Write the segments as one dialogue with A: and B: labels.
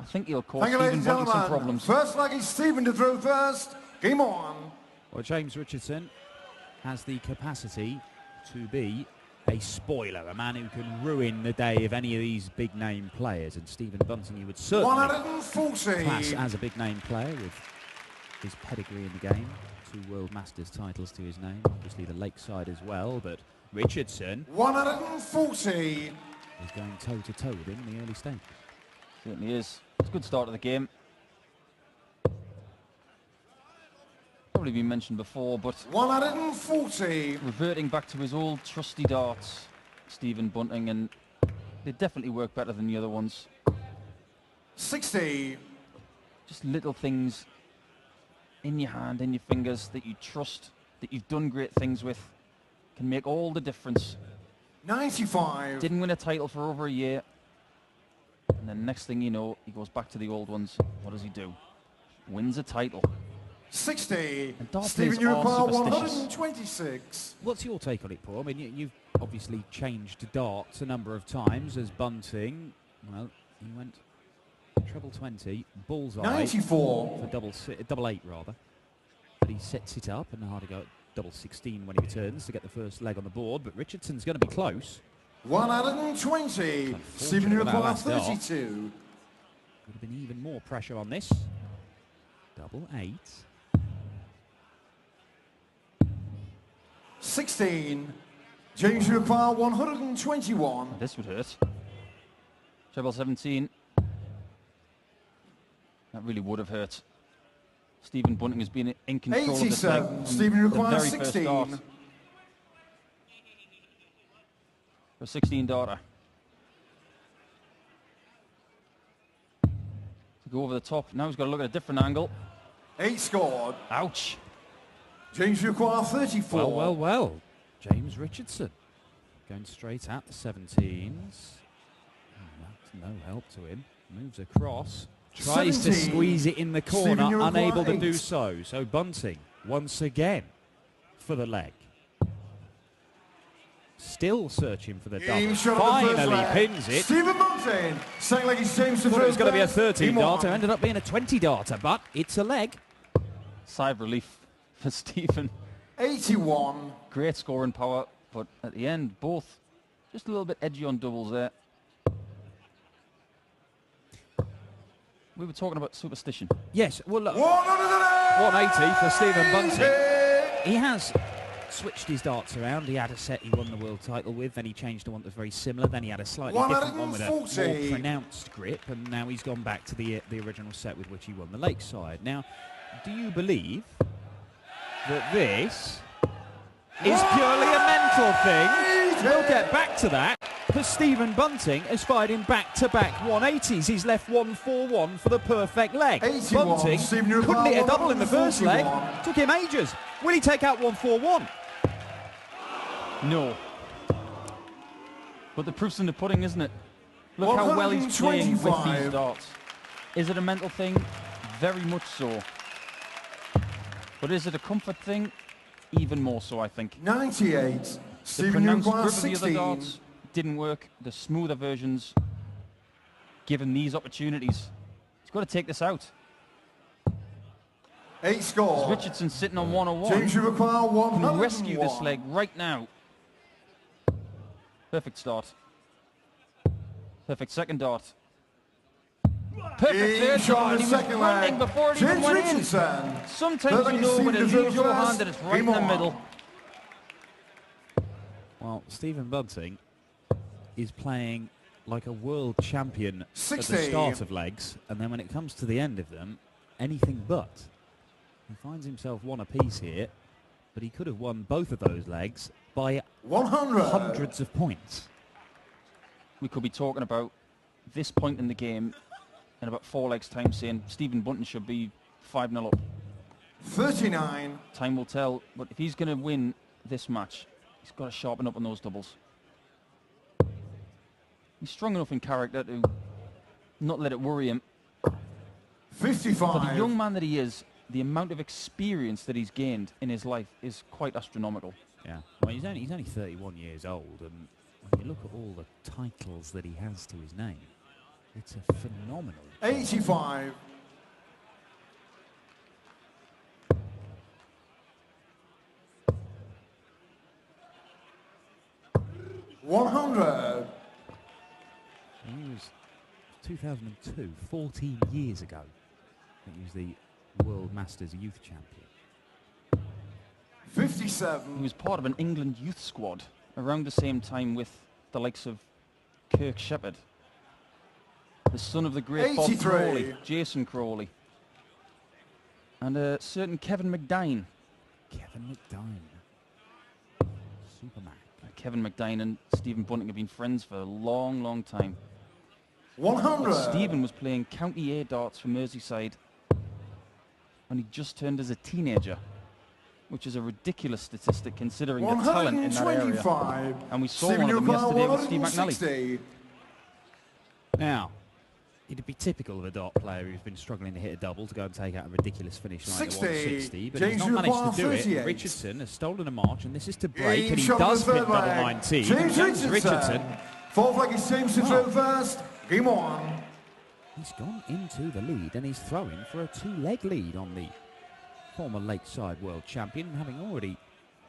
A: I think he'll cause Stephen Bunting some problems.
B: First lucky Stephen to throw first. Game on.
C: Well, James Richardson has the capacity to be a spoiler, a man who can ruin the day of any of these big-name players. And Stephen Bunting, you would certainly
B: 140.
C: class as a big-name player with his pedigree in the game. 2 World Masters titles to his name. Obviously the Lakeside as well, but Richardson
B: 140
C: is going toe-to-toe with him in the early stages.
A: Certainly is. It's a good start to the game. Probably been mentioned before, but
B: 140.
A: Reverting back to his old trusty darts, Stephen Bunting, and they definitely work better than the other ones.
B: 60.
A: Just little things in your hand, in your fingers, that you trust, that you've done great things with, can make all the difference.
B: 95.
A: Didn't win a title for over a year, and then next thing you know, he goes back to the old ones. What does he do? Wins a title.
B: 60.
A: And dart
B: Stephen,
A: players
B: you
A: are
B: require
A: superstitious.
B: 126.
C: What's your take on it, Paul? I mean, you've obviously changed darts a number of times as Bunting. Well, he went treble 20, bullseye
B: 94.
C: for double 8 rather. But he sets it up, and hard to go at double 16 when he returns to get the first leg on the board. But Richardson's going to be close.
B: 120. Stephen, you require 32.
C: Would have been even more pressure on this. Double 8.
B: 16. James, you require 121.
A: This would hurt. Treble 17. That really would have hurt. Stephen Bunting has been in control of this leg.
B: 87. Stephen, you require
A: the very first
B: 16.
A: dart. For a 16 darter. To go over the top. Now he's got to look at a different angle.
B: 8 scored.
A: Ouch.
B: James, you require 34.
C: Well. James Richardson going straight at the 17s. That's no help to him. Moves across. Tries
B: 17.
C: to squeeze it in the corner,
B: Stephen, you require
C: unable to
B: 8.
C: do so. So Bunting, once again, for the leg. Still searching for the double. Finally pins it.
B: Stephen Bunting. Second leg is James to
C: Thought
B: throw
C: it was going to be a
B: first.
C: 13
B: Game on.
C: darter, ended up being a 20 darter, but it's a leg.
A: Sigh of relief for Stephen.
B: 81.
A: Great scoring power, but at the end, both just a little bit edgy on doubles there. We were talking about superstition.
C: Yes, well, look,
B: 180
C: for Stephen Bunting. He has switched his darts around. He had a set he won the world title with, then he changed to one that's very similar, then he had a slightly different one with a more pronounced grip, and now he's gone back to the original set with which he won the Lakeside. Now, do you believe that this is purely a mental thing? We'll get back to that, because Stephen Bunting has fired in back-to-back 180s. He's left 141 for the perfect leg.
B: 81,
C: Bunting couldn't hit a double in the first leg.
B: 141.
C: Took him ages. Will he take out 141?
A: No. But the proof's in the pudding, isn't it? Look how well he's playing with
B: 125.
A: these darts. Is it a mental thing? Very much so. But is it a comfort thing? Even more so, I think.
B: 98.
A: The
B: Stephen, you
A: pronounced
B: require
A: grip of the other
B: 16.
A: darts didn't work. The smoother versions, given these opportunities, he's got to take this out.
B: 8 score.
A: Richardson sitting on 101.
B: James, you require
A: Can
B: 101.
A: rescue this leg right now. Perfect start. Perfect second dart. Perfect third dart. He was running before it even
B: James
A: went in.
B: Richardson.
A: Sometimes you know when it leaves your hand that it's right in the middle.
C: Well, Stephen Bunting is playing like a world champion
B: 60.
C: at the start of legs, and then when it comes to the end of them, anything but. He finds himself one apiece here, but he could have won both of those legs by
B: 100.
C: hundreds of points.
A: We could be talking about this point in the game in about 4 legs time, saying Stephen Bunting should be 5-0 up.
B: 39.
A: Time will tell, but if he's going to win this match, he's got to sharpen up on those doubles. He's strong enough in character to not let it worry him.
B: 55.
A: For the young man that he is, the amount of experience that he's gained in his life is quite astronomical.
C: Yeah, well, he's only 31 years old, and when you look at all the titles that he has to his name, It's a phenomenal.
B: 85. 100.
C: He was 2002, 14 years ago. He was the World Masters Youth Champion.
B: 57.
A: He was part of an England youth squad around the same time with the likes of Kirk Shepherd, the son of the great Bob
B: 83.
A: Crawley, Jason Crawley, and a certain Kevin McDine.
C: Kevin McDine. Superman.
A: Kevin McDine and Stephen Bunting have been friends for a long, long time.
B: 100.
A: But Stephen was playing County A darts for Merseyside and he just turned as a teenager, which is a ridiculous statistic considering the talent in that area. And we saw one of them yesterday with Steve McNally.
C: Now, it'd be typical of a dart player who's been struggling to hit a double to go and take out a ridiculous finish like the 160, but he's not managed to do it. Richardson has stolen a march, and this is to break, and he does hit double 19. James Richardson.
B: Fourth leg is James to throw first. Game on.
C: He's gone into the lead, and he's throwing for a two-leg lead on the former Lakeside World Champion, having already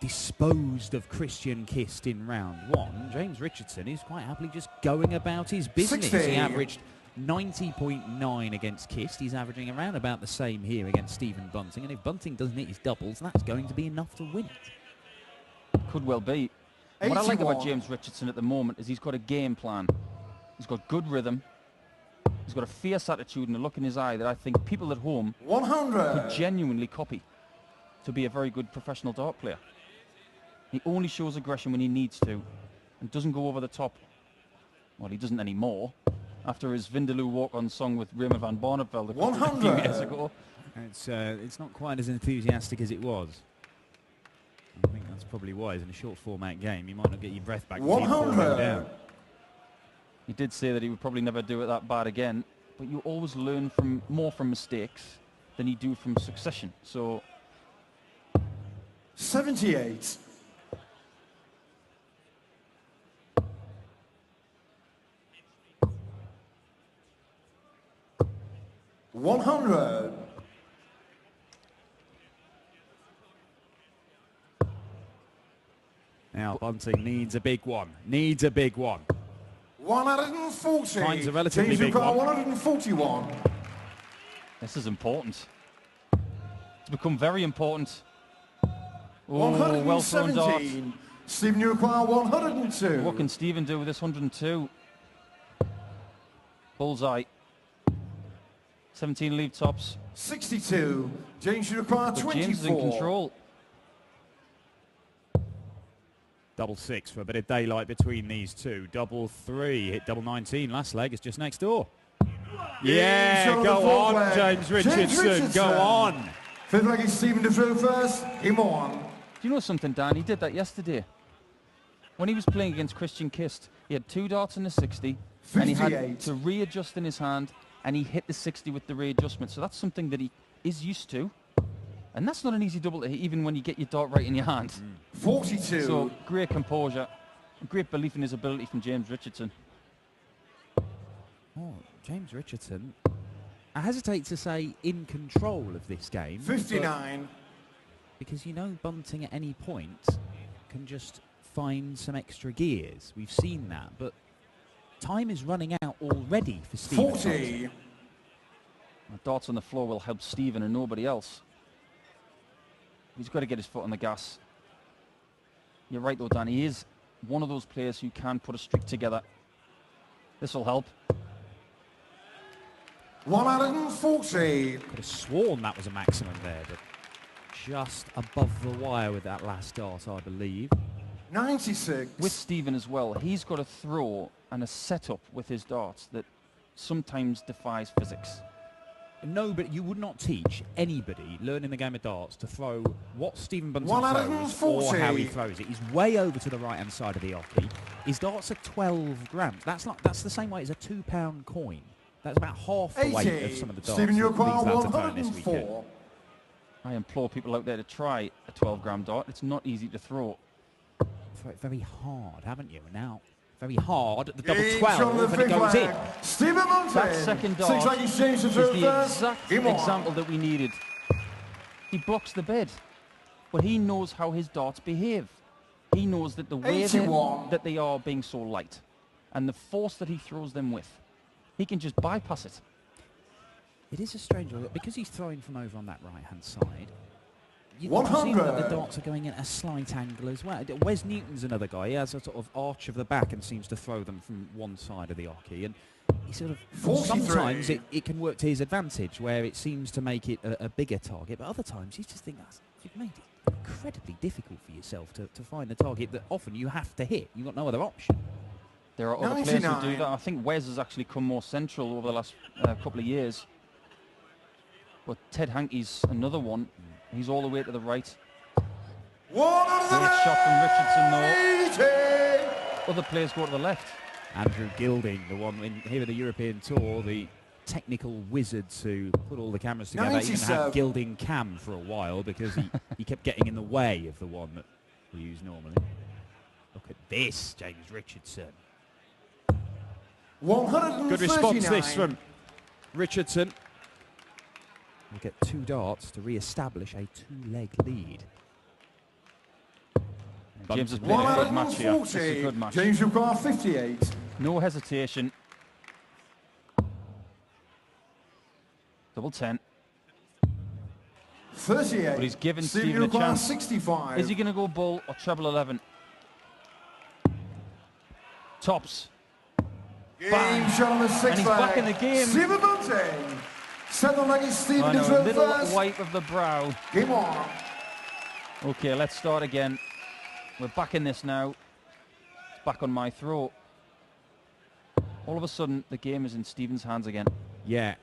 C: disposed of Christian Kist in round one. James Richardson is quite happily just going about his business.
B: 60.
C: He averaged 90.9 against Kist. He's averaging around about the same here against Stephen Bunting. And if Bunting doesn't hit his doubles, that's going to be enough to win it.
A: Could well be. What I like about James Richardson at the moment is he's got a game plan. He's got good rhythm. He's got a fierce attitude and a look in his eye that I think people at home
B: 100.
A: could genuinely copy to be a very good professional dart player. He only shows aggression when he needs to and doesn't go over the top. Well, he doesn't anymore. After his Vindaloo walk-on song with Raymond van Barneveld a few years ago.
C: It's not quite as enthusiastic as it was. I think that's probably wise. In a short format game, you might not get your breath back.
B: 100.
C: Down.
A: He did say that he would probably never do it that bad again, but you always learn more from mistakes than you do from succession. So
B: 78. 100.
C: Now Bunting needs a big one. Needs a big one.
B: 140.
C: Finds a relatively big one.
B: 141.
A: This is important. It's become very important. Oh, well thrown dart.
B: Stephen, you require 102.
A: What can Stephen do with this 102? Bullseye. 17 leave tops.
B: 62. James, you require 24.
A: James is in control.
C: Double 6 for a bit of daylight between these two. Double 3 hit double 19. Last leg is just next door. Yeah, go on, James Richardson. Go on.
B: Fifth leg is Stephen to throw first. Game on.
A: Do you know something, Dan? He did that yesterday. When he was playing against Christian Kist, he had 2 darts in the 60,
B: 58.
A: and he had to readjust in his hand, and he hit the 60 with the readjustment. So that's something that he is used to. And that's not an easy double to hit, even when you get your dart right in your hand.
B: 42.
A: So great composure, great belief in his ability from James Richardson.
C: Oh, James Richardson, I hesitate to say in control of this game.
B: 59.
C: Because you know Bunting at any point can just find some extra gears. We've seen that, but time is running out already for Stephen.
B: 40.
A: The darts on the floor will help Stephen and nobody else. He's got to get his foot on the gas. You're right though, Dan. He is one of those players who can put a streak together. This will help.
B: 140.
C: Could have sworn that was a maximum there, but just above the wire with that last dart, I believe.
B: 96.
A: With Stephen as well, he's got a throw and a setup with his darts that sometimes defies physics.
C: No, but you would not teach anybody learning the game of darts to throw what Stephen Bunting throws or how he throws it. He's way over to the right-hand side of the offbeat. His darts are 12 grams. That's the same weight as a £2 coin. That's about half the weight of some of the darts
B: Stephen, you
C: that these
B: require
C: lads are throwing this weekend.
B: 104.
A: I implore people out there to try a 12-gram dart. It's not easy to throw.
C: Throw it very hard, haven't you? And now very hard at the double 12, and it goes in.
B: Stephen Bunting.
A: That second dart
B: Six-leg exchange to
A: is
B: throw
A: the
B: first.
A: exact
B: Game on.
A: example that we needed. He blocks the bed, but he knows how his darts behave. He knows that the way that they are being so light, and the force that he throws them with, he can just bypass it.
C: It is a strange one, because he's throwing from over on that right-hand side. You presume that the darts are going in a slight angle as well. Wes Newton's another guy. He has a sort of arch of the back and seems to throw them from one side of the archy. And he sort of, sometimes it can work to his advantage, where it seems to make it a bigger target. But other times, you just think, you've made it incredibly difficult for yourself to find the target that often you have to hit. You've got no other option.
A: There are other players who do that. I think Wes has actually come more central over the last couple of years. But Ted Hankey's another one. He's all the way to the right. Great shot from Richardson, though. Other players go to the left.
C: Andrew Gilding, the one here at the European Tour, the technical wizards who put all the cameras together. Even had Gilding cam for a while because he kept getting in the way of the one that we use normally. Look at this, James Richardson.
B: 139.
C: Good response this from Richardson. We'll get 2 darts to re-establish a 2-leg lead.
A: James has played a good match here. It's a good match.
B: James requires 58.
A: No hesitation. Double 10.
B: 38.
A: But he's given Stephen a chance.
B: 65.
A: Is he going to go bull or treble 11? Tops.
B: Game shot on the 6th
A: and he's back in the game.
B: Stephen Bunting. Second leg is Stephen
A: a little
B: first.
A: wipe of the brow.
B: Game on.
A: Okay, let's start again. We're back in this now. It's back on my throat. All of a sudden, the game is in Stephen's hands again.
C: Yeah,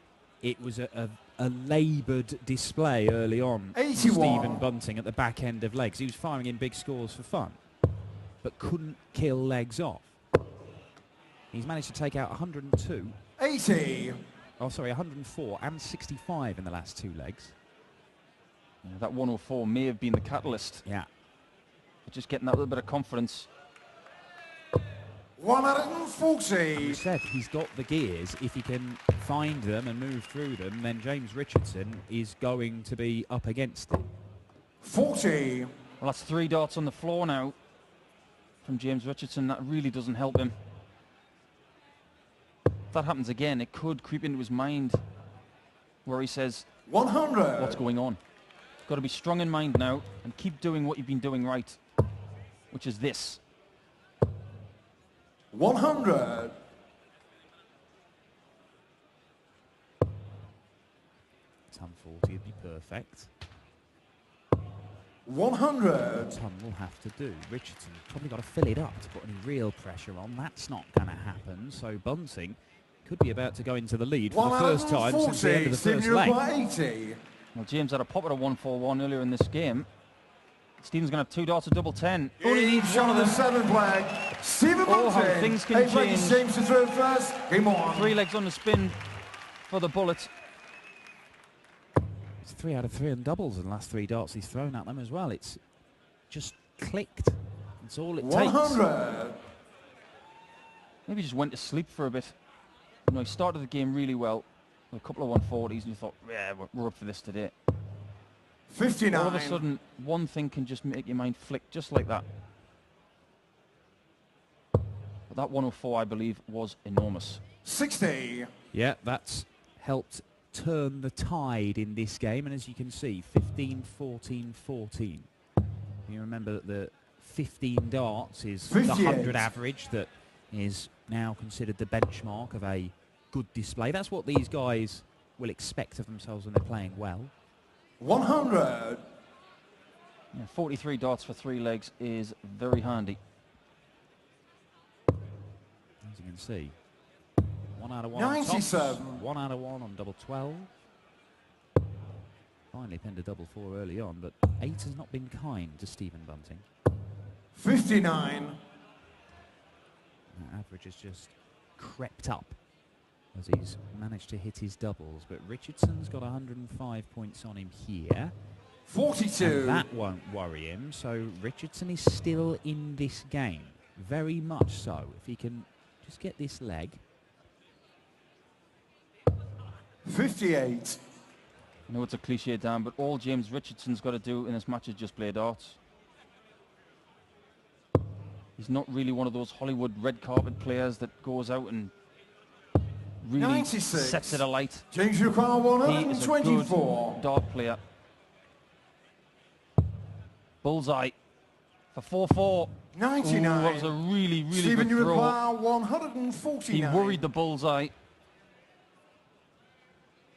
C: it was a laboured display early on.
B: 81.
C: Stephen Bunting at the back end of legs. He was firing in big scores for fun, but couldn't kill legs off. He's managed to take out 102.
B: 80.
C: Oh, sorry, 104 and 65 in the last 2 legs.
A: Yeah, that 104 may have been the catalyst.
C: Yeah.
A: For just getting that little bit of confidence.
B: 140.
C: He said he's got the gears. If he can find them and move through them, then James Richardson is going to be up against it.
B: 40.
A: Well, that's 3 darts on the floor now from James Richardson. That really doesn't help him. If that happens again, it could creep into his mind where he says,
B: 100.
A: What's going on? Got to be strong in mind now and keep doing what you've been doing right, which is this.
B: 100.
C: 1040 would be perfect.
B: 100.
C: Tom will have to do. Richardson probably got to fill it up to put any real pressure on. That's not going to happen. So Bunting could be about to go into the lead for the first time since the end of the first leg.
B: 80.
A: Well, James had a pop at a 141 earlier in this game. Stephen's going to have 2 darts at double 10. Only needs one of them.
B: 7th leg. Stephen
A: Oh, how
B: Bunting.
A: things can change.
B: James to throw first. Game on.
A: 3 legs on the spin for the bullet.
C: It's 3 out of 3 on doubles in the last 3 darts he's thrown at them as well. It's just clicked. That's all it
B: 100.
C: takes.
A: Maybe just went to sleep for a bit. You know, he started the game really well with a couple of 140s and you thought, yeah, we're up for this today.
B: 59.
A: All of a sudden, one thing can just make your mind flick just like that. But that 104, I believe, was enormous.
B: 60.
C: Yeah, that's helped turn the tide in this game. And as you can see, 15, 14, 14. You remember that the 15 darts is
B: 58.
C: the 100 average that is now considered the benchmark of a good display. That's what these guys will expect of themselves when they're playing well.
B: 100.
A: Yeah, 43 darts for 3 legs is very handy.
C: As you can see, 1 out of 1 on
B: 97.
C: tops, 1 out of 1 on double 12. Finally pinned a double 4 early on, but 8 has not been kind to Stephen Bunting.
B: 59.
C: That average has just crept up as he's managed to hit his doubles, but Richardson's got 105 points on him here.
B: 42.
C: And that won't worry him, so Richardson is still in this game. very much so. If he can just get this leg.
B: 58.
A: I know it's a cliche, Dan, but all James Richardson's got to do in this match is just play darts. He's not really one of those Hollywood red carpet players that goes out and really
B: 96.
A: sets it alight.
B: James Yuka
A: He is a good
B: 124.
A: dart player. Bullseye for 4-4.
B: 99.
A: Ooh, that was a really, really
B: Stephen
A: good throw.
B: Yuka 149.
A: He worried the bullseye.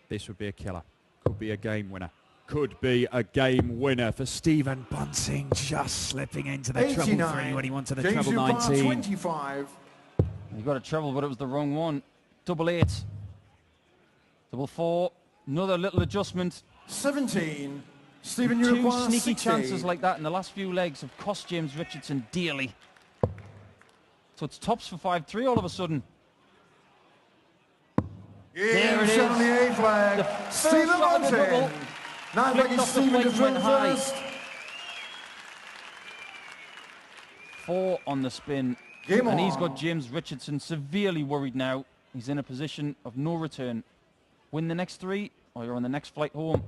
C: This would be a killer. Could be a game winner. Could be a game winner for Stephen Bunting, just slipping into the treble 3 when he wanted the
B: James
C: treble
B: Yuka
C: 19.
B: 25.
A: He got a treble, but it was the wrong one. Double 8. Double 4. Another little adjustment.
B: 17. Stephen
A: Two
B: Yuka
A: sneaky
B: 60.
A: chances like that in the last few legs have cost James Richardson dearly. So it's tops for 5-3 all of a sudden. There it is.
B: On the 8th leg.
A: The first
B: Stephen
A: shot of the
B: Bunting.
A: double.
B: Now
A: Flicked
B: bringing
A: off the
B: Stephen
A: plate
B: to
A: and went
B: throw
A: high.
B: first.
A: 4 on the spin.
B: Game
A: And he's
B: on.
A: got James Richardson severely worried now. He's in a position of no return. Win the next 3 or you're on the next flight home.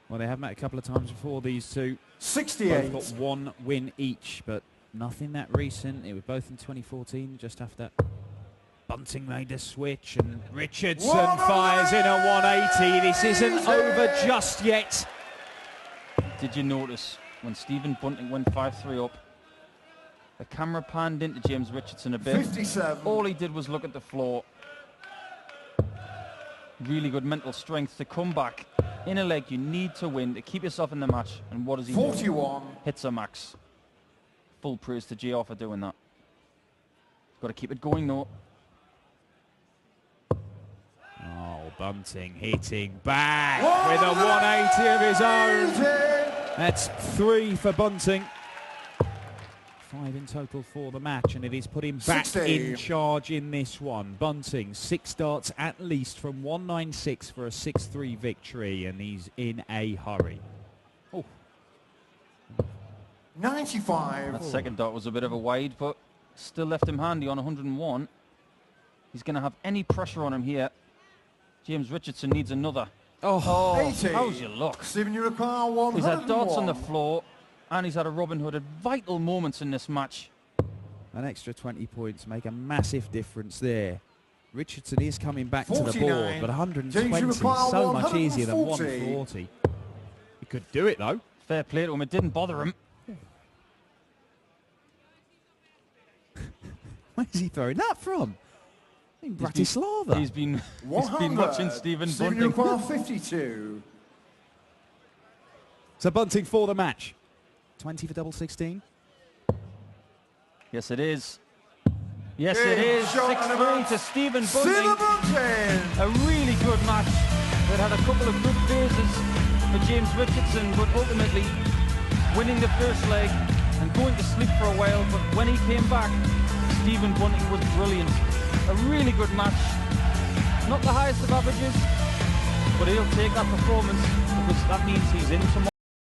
C: Well, they have met a couple of times before, these two.
B: 68.
C: Both got 1 win each, but nothing that recent. It was both in 2014, just after that. Bunting made the switch, and Richardson fires in a 180. This isn't over just yet.
A: Did you notice when Stephen Bunting went 5-3 up, the camera panned into James Richardson a bit.
B: 57.
A: All he did was look at the floor. Really good mental strength to come back in a leg you need to win to keep yourself in the match. And what does he do?
B: 41.
A: Hits a max. Full praise to GR for doing that. Got to keep it going though.
C: Oh, Bunting hitting back with a 180 of his own. That's 3 for Bunting. 5 in total for the match, and it is put him back
B: 60.
C: in charge in this one. Bunting, 6 darts at least from 196 for a 6-3 victory, and he's in a hurry. Oh,
B: 95.
A: That second dart was a bit of a wide, but still left him handy on 101. He's going to have any pressure on him here. James Richardson needs another. Oh,
B: 80.
A: how's your luck?
B: Stephen Yuka 101.
A: He's had darts on the floor, and he's had a Robin Hood at vital moments in this match.
C: an extra 20 points make a massive difference there. Richardson is coming back to the
B: 49.
C: board, but 120 so much easier than 140. He could do it though.
A: Fair play to him, it didn't bother him.
C: Where's he throwing that from? In Bratislava.
A: He's been watching Stephen Bunting.
B: 52.
C: So Bunting for the match. 20 for double 16.
A: Yes, it is. Yes, it is. 6-3 to Stephen Bunting.
B: Stephen Bunting.
A: A really good match that had a couple of good phases for James Richardson, but ultimately winning the first leg and going to sleep for a while. But when he came back, Stephen Bunting was brilliant. A really good match. Not the highest of averages, but he'll take that performance because that means he's in tomorrow.